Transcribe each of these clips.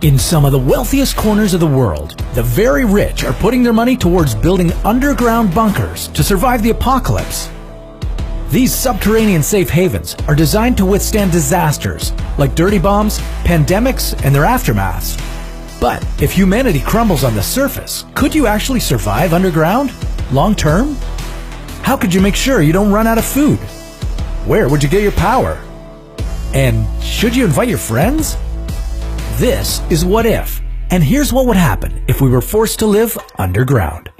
In some of the wealthiest corners of the world, the very rich are putting their money towards building underground bunkers to survive the apocalypse. These subterranean safe havens are designed to withstand disasters like dirty bombs, pandemics, and their aftermaths. But if humanity crumbles on the surface, could you actually survive underground, long term? How could you make sure you don't run out of food? Where would you get your power? And should you invite your friends? This is What If, and here's what would happen if we were forced to live underground.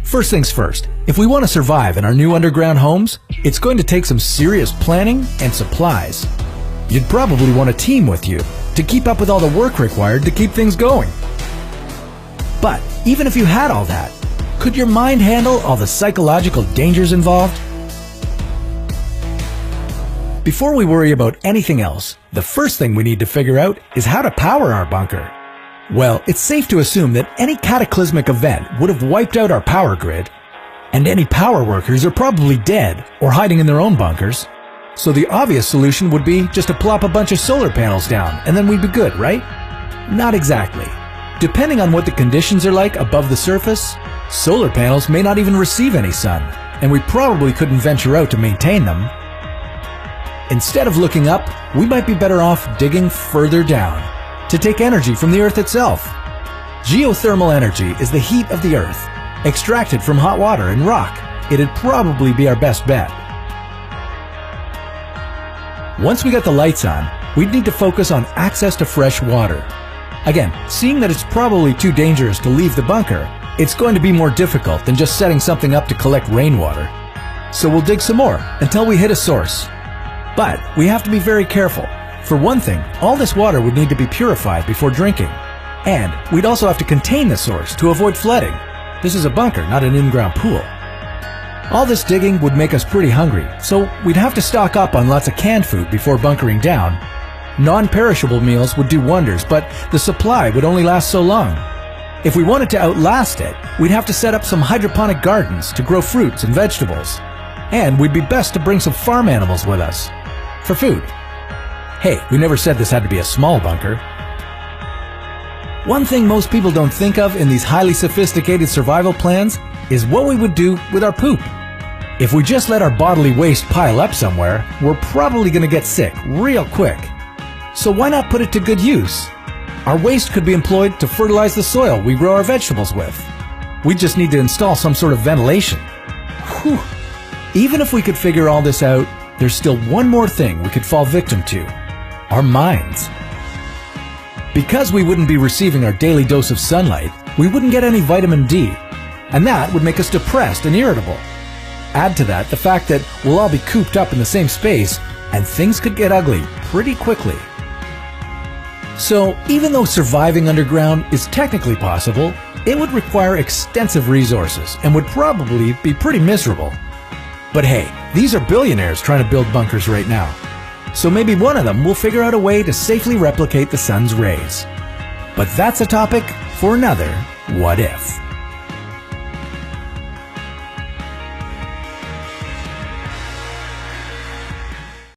First things first, if we want to survive in our new underground homes, it's going to take some serious planning and supplies. You'd probably want a team with you to keep up with all the work required to keep things going. But even if you had all that, could your mind handle all the psychological dangers involved? Before we worry about anything else, the first thing we need to figure out is how to power our bunker. Well, it's safe to assume that any cataclysmic event would have wiped out our power grid, and any power workers are probably dead or hiding in their own bunkers. So the obvious solution would be just to plop a bunch of solar panels down and then we'd be good, right? Not exactly. Depending on what the conditions are like above the surface, solar panels may not even receive any sun, and we probably couldn't venture out to maintain them. Instead of looking up, we might be better off digging further down to take energy from the Earth itself. Geothermal energy is the heat of the Earth, extracted from hot water and rock. It'd probably be our best bet. Once we got the lights on, we'd need to focus on access to fresh water. Again, seeing that it's probably too dangerous to leave the bunker, it's going to be more difficult than just setting something up to collect rainwater. So we'll dig some more until we hit a source. But we have to be very careful. For one thing, all this water would need to be purified before drinking. And we'd also have to contain the source to avoid flooding. This is a bunker, not an in-ground pool. All this digging would make us pretty hungry, so we'd have to stock up on lots of canned food before bunkering down. Non-perishable meals would do wonders, but the supply would only last so long. If we wanted to outlast it, we'd have to set up some hydroponic gardens to grow fruits and vegetables. And we'd be best to bring some farm animals with us for food. Hey, we never said this had to be a small bunker. One thing most people don't think of in these highly sophisticated survival plans is what we would do with our poop. If we just let our bodily waste pile up somewhere, we're probably going to get sick real quick. So why not put it to good use? Our waste could be employed to fertilize the soil we grow our vegetables with. We just need to install some sort of ventilation. Whew. Even if we could figure all this out, there's still one more thing we could fall victim to: our minds. Because we wouldn't be receiving our daily dose of sunlight, we wouldn't get any vitamin D, and that would make us depressed and irritable. Add to that the fact that we'll all be cooped up in the same space, and things could get ugly pretty quickly. So, even though surviving underground is technically possible, it would require extensive resources and would probably be pretty miserable. But hey, these are billionaires trying to build bunkers right now. So maybe one of them will figure out a way to safely replicate the sun's rays. But that's a topic for another What If.